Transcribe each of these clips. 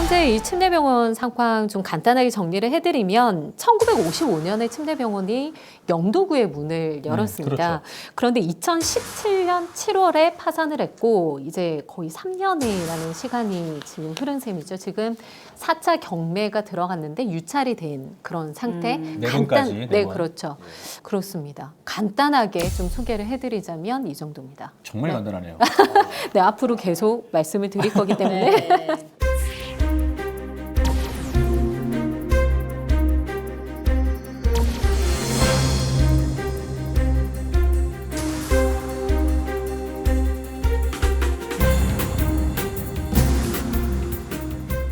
현재 이 침례병원 상황 좀 간단하게 정리를 해드리면 1955년에 침례병원이 영도구에 문을 열었습니다. 그렇죠. 그런데 2017년 7월에 파산을 했고 이제 거의 3년이라는 시간이 지금 흐른 셈이죠. 지금 4차 경매가 들어갔는데 유찰이 된 그런 상태. 내년까지, 네, 내년. 그렇죠. 그렇습니다. 간단하게 좀 소개를 해드리자면 이 정도입니다. 정말 네. 간단하네요. 네, 앞으로 계속 말씀을 드릴 거기 때문에.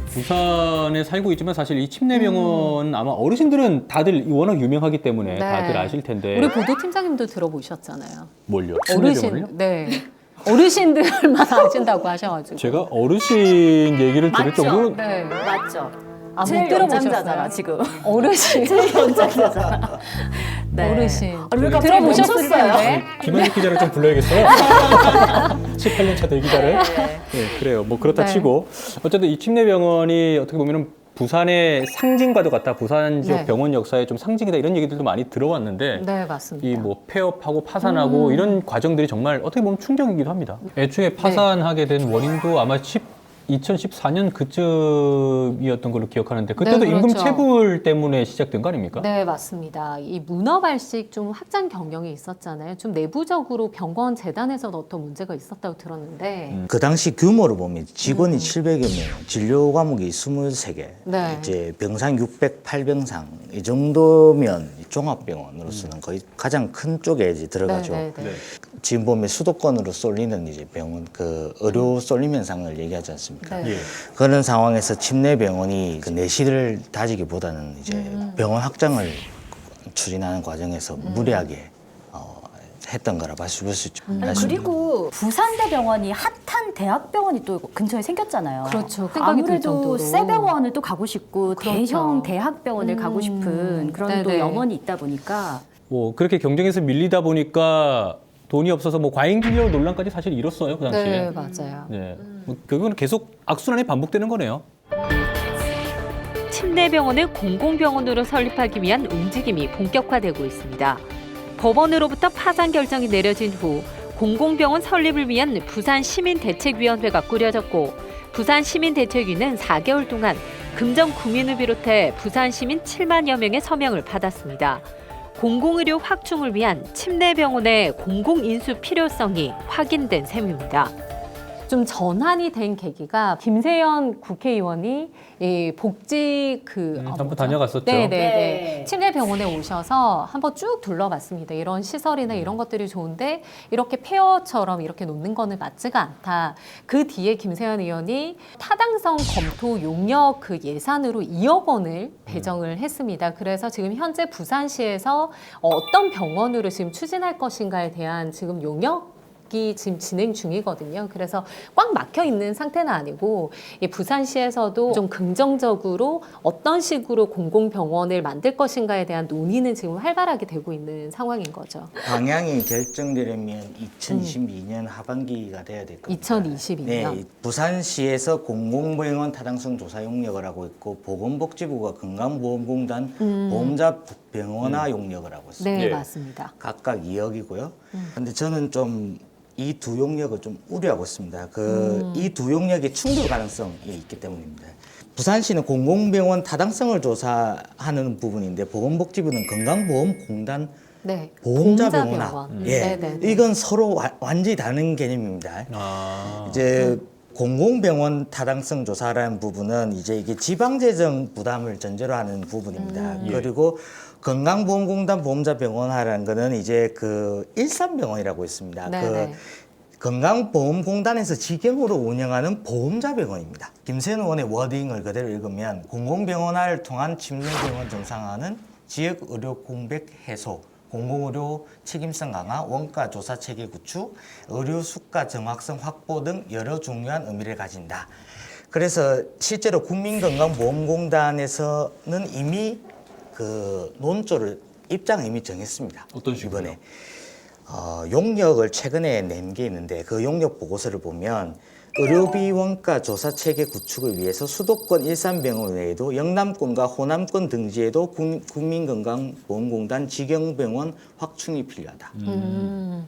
부산에 살고 있지만 사실 이 침례병원 아마 어르신들은 다들 워낙 유명하기 때문에 네. 다들 아실 텐데 우리 보도 팀장님도 들어보셨잖아요. 뭘요? 어르신, 침례병원을요? 네. 어르신들만 아신다고 하셔가지고. 제가 어르신 얘기를 들을 맞죠? 정도로 네. 맞죠? 아, 못 제일 들어보셨어요? 연장자잖아 지금. 어르신. 제일 연장자잖아. 네. 어르신. 아, 왜 갑자기 들어보셨을 멈췄어요? 텐데. 김현식 기자를 좀 불러야겠어요. 18년 차 대기자를. 네, 그래요. 뭐 그렇다 네. 치고 어쨌든 이 침례병원이 어떻게 보면은 부산의 상징과도 같다. 부산 지역 네. 병원 역사의 좀 상징이다 이런 얘기들도 많이 들어왔는데 네, 맞습니다. 이 뭐 폐업하고 파산하고 이런 과정들이 정말 어떻게 보면 충격이기도 합니다. 애초에 파산하게 된 원인도 아마 2014년 그쯤이었던 걸로 기억하는데 그때도 네, 그렇죠. 임금 체불 때문에 시작된 거 아닙니까? 네, 맞습니다. 이 문어발식 좀 확장 경영이 있었잖아요. 좀 내부적으로 병원 재단에서도 어떤 문제가 있었다고 들었는데. 그 당시 규모로 보면 직원이 700여 명, 진료 과목이 23개, 네. 이제 병상 608병상 이 정도면 종합병원으로서는 거의 가장 큰 쪽에 이제 들어가죠. 네, 네, 네. 지금 보면 수도권으로 쏠리는 이제 병원 그 의료 쏠림 현상을 얘기하지 않습니까? 네. 예. 그런 상황에서 침례병원이 그 내실을 다지기보다는 이제 병원 확장을 추진하는 과정에서 무리하게 했던 거라 볼 수 있죠. 아니, 그리고 부산대병원이 핫한 대학병원이 또 근처에 생겼잖아요. 그렇죠. 생각이 들 아무래도 정도로. 새 병원을 또 가고 싶고 그렇죠. 대형 대학병원을 가고 싶은 그런 또 네네. 염원이 있다 보니까 뭐 그렇게 경쟁에서 밀리다 보니까 돈이 없어서 뭐 과잉 진료 논란까지 사실 일었어요 그 당시에. 네, 맞아요. 네. 뭐 결국은 계속 악순환이 반복되는 거네요. 침례병원을 공공병원으로 설립하기 위한 움직임이 본격화되고 있습니다. 법원으로부터 파산 결정이 내려진 후 공공병원 설립을 위한 부산시민대책위원회가 꾸려졌고 부산시민대책위는 4개월 동안 금정 구민을 비롯해 부산시민 7만여 명의 서명을 받았습니다. 공공의료 확충을 위한 침례병원의 공공인수 필요성이 확인된 셈입니다. 좀 전환이 된 계기가 김세연 국회의원이 이 복지 한번 다녀갔었죠. 네네네. 네. 침례병원에 오셔서 한번 쭉 둘러봤습니다. 이런 시설이나 이런 것들이 좋은데 이렇게 폐허처럼 이렇게 놓는 거는 맞지가 않다. 그 뒤에 김세연 의원이 타당성 검토 용역 그 예산으로 2억 원을 배정을 했습니다. 그래서 지금 현재 부산시에서 어떤 병원으로 지금 추진할 것인가에 대한 지금 용역 이 지금 진행 중이거든요. 그래서 꽉 막혀 있는 상태는 아니고 이 부산시에서도 좀 긍정적으로 어떤 식으로 공공병원을 만들 것인가에 대한 논의는 지금 활발하게 되고 있는 상황인 거죠. 방향이 결정되려면 2022년 하반기가 돼야 될 겁니다. 2022년. 네, 부산시에서 공공병원 타당성 조사 용역을 하고 있고 보건복지부가 건강보험공단 보험자 병원화 용역을 하고 있습니다. 네, 예. 맞습니다. 각각 2억이고요. 근데 저는 좀 이 두 용역을 좀 우려하고 있습니다. 이 두 용역의 충돌 가능성이 있기 때문입니다. 부산시는 공공병원 타당성을 조사하는 부분인데 보건복지부는 건강보험공단 네. 보험자 공자병원. 병원화. 예, 네네. 이건 서로 완전히 다른 개념입니다. 아. 이제 공공병원 타당성 조사라는 부분은 이제 이게 지방재정 부담을 전제로 하는 부분입니다. 예. 그리고 건강보험공단 보험자병원화라는 거는 이제 그 일산병원이라고 있습니다. 네네. 그 건강보험공단에서 직영으로 운영하는 보험자병원입니다. 김세현 의원의 워딩을 그대로 읽으면 공공병원화를 통한 침례병원 정상화는 지역의료 공백 해소, 공공의료 책임성 강화, 원가 조사 체계 구축, 의료 수가 정확성 확보 등 여러 중요한 의미를 가진다. 그래서 실제로 국민건강보험공단에서는 이미 그 논조를 입장을 이미 정했습니다. 어떤 식으로요? 이번에 용역을 최근에 낸 게 있는데 그 용역 보고서를 보면 의료비 원가 조사 체계 구축을 위해서 수도권 일산병원 외에도 영남권과 호남권 등지에도 국민건강보험공단 직영병원 확충이 필요하다.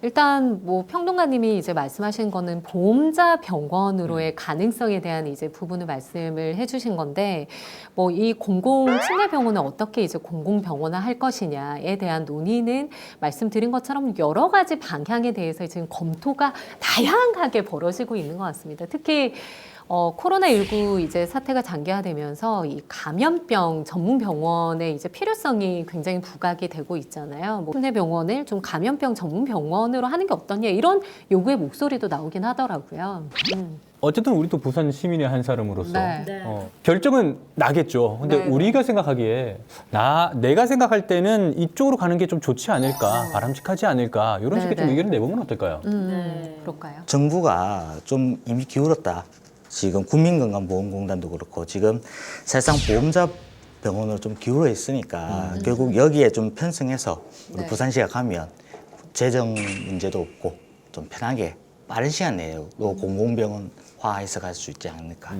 일단 뭐 평론가님이 이제 말씀하신 거는 보험자 병원으로의 가능성에 대한 이제 부분을 말씀을 해주신 건데 뭐 이 공공 침대병원을 어떻게 이제 공공병원화 할 것이냐에 대한 논의는 말씀드린 것처럼 여러 가지 방향에 대해서 지금 검토가 다양하게 벌어지고 있는 것 같습니다. 특히 코로나19 이제 사태가 장기화되면서 이 감염병 전문 병원의 이제 필요성이 굉장히 부각이 되고 있잖아요. 뭐 침대병원을 좀 감염병 전문 병원으로 하는 게 어떠냐 이런 요구의 목소리도 나오긴 하더라고요. 어쨌든 우리도 부산 시민의 한 사람으로서 네. 결정은 나겠죠. 근데 네. 우리가 생각하기에 내가 생각할 때는 이쪽으로 가는 게 좀 좋지 않을까, 바람직하지 않을까 이런 네, 식의 좀 네. 의견을 내보면 어떨까요? 그럴까요? 정부가 좀 이미 기울었다. 지금 국민건강보험공단도 그렇고 지금 사실상 보험자 병원으로 좀 기울어 있으니까 결국 여기에 좀 편승해서 우리 네. 부산시가 가면 재정 문제도 없고 좀 편하게 빠른 시간 내에 또 공공병원화해서 갈 수 있지 않을까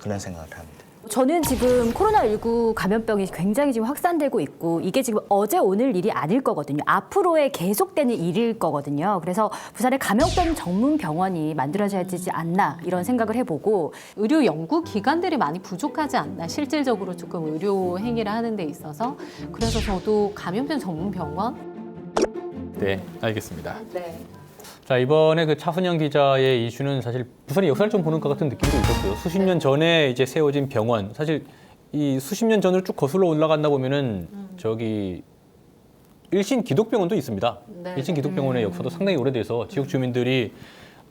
그런 생각을 합니다. 저는 지금 코로나19 감염병이 굉장히 지금 확산되고 있고 이게 지금 어제 오늘 일이 아닐 거거든요. 앞으로의 계속되는 일일 거거든요. 그래서 부산에 감염병 전문 병원이 만들어져야 되지 않나 이런 생각을 해보고 의료 연구 기관들이 많이 부족하지 않나 실질적으로 조금 의료 행위를 하는 데 있어서 그래서 저도 감염병 전문 병원 네, 알겠습니다. 네. 자, 이번에 그 차순영 기자의 이슈는 사실 부산의 역사를 좀 보는 것 같은 느낌도 있었고요. 수십 년 전에 이제 세워진 병원, 사실 이 수십 년 전으로 쭉 거슬러 올라간다 보면은 저기 일신 기독병원도 있습니다. 네. 일신 기독병원의 역사도 상당히 오래돼서 지역 주민들이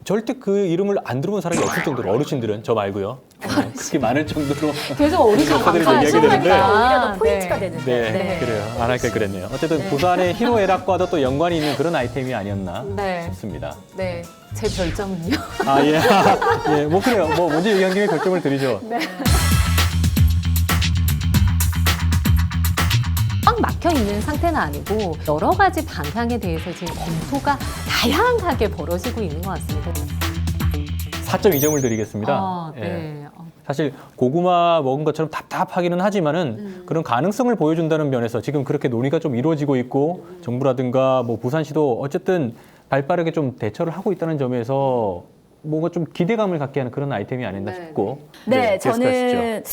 절대 그 이름을 안 들어본 사람이 없을 정도로 어르신들은 저 말고요. 그렇게 많을 정도로 계속 어리신 역사들이 강사하시니까. 이야기되는데 오히려 더 포인트가 네. 되는데. 네, 그래요. 안 할까 그랬네요. 어쨌든 부산의 희로애락과도 또 연관이 있는 그런 아이템이 아니었나 네. 싶습니다. 네. 제 별점은요? 아, 예. 예, 뭐 그래요. 뭐 먼저 얘기한 김에 결정을 드리죠. 꽉 막혀 있는 상태는 아니고 여러 가지 방향에 대해서 지금 검토가 다양하게 벌어지고 있는 것 같습니다. 4.2점을 드리겠습니다. 아, 예. 네. 사실 고구마 먹은 것처럼 답답하기는 하지만은 그런 가능성을 보여준다는 면에서 지금 그렇게 논의가 좀 이루어지고 있고 정부라든가 뭐 부산시도 어쨌든 발빠르게 좀 대처를 하고 있다는 점에서 뭔가 좀 기대감을 갖게 하는 그런 아이템이 아닌가 네. 싶고. 네, 계속하시죠. 저는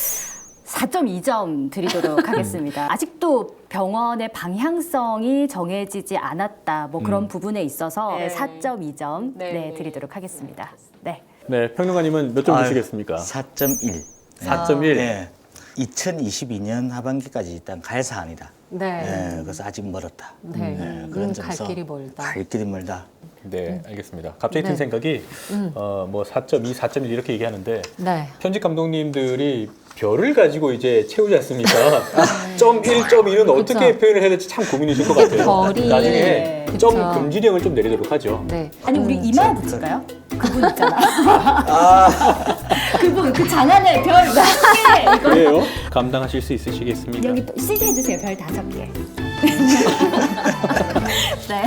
4.2점 드리도록 하겠습니다. 아직도 병원의 방향성이 정해지지 않았다. 뭐 그런 부분에 있어서 네. 4.2점 네. 드리도록 하겠습니다. 네. 네, 평론가님은 몇 점 아유, 주시겠습니까? 4.1. 4.1. 네. 2022년 하반기까지 일단 갈 사안이다. 네. 네, 그래서 아직 멀었다. 네. 그런 갈 점에서 길이 멀다. 갈 길이 멀다. 네, 알겠습니다. 갑자기 든 네. 생각이 뭐 4.2, 4.1 이렇게 얘기하는데 네. 편집 감독님들이 별을 가지고 이제 채우지 않습니까? 점 1, 점 2는 어떻게 표현을 해야 될지 참 고민이실 것 같아요. 별이- 나중에 그쵸. 점 금지령을 좀 내리도록 하죠. 네. 아니 우리 이마에 붙일까요? 그분 있잖아. 그분 그 장안에 별 5개 이거 그래요? 감당하실 수 있으시겠습니까? 여기 또 CG 해주세요. 별 5개. 네.